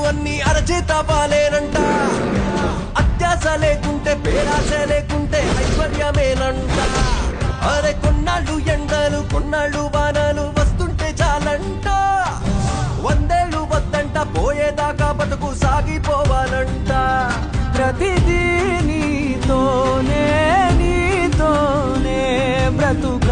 అన్ని అరచేత పాలేనంట అత్యాస లేకుంటే పేరాస లేకుంటే ఐశ్వర్యమేనంట అరే కొన్నాళ్ళు ఎండలు కొన్నాళ్ళు వానలు వస్తుంటే చాలంట 100 ఏళ్ళు వద్దంట పోయేదాకా బతుకు సాగిపోవాలంట ప్రతిదీ నీతోనే బ్రతుకు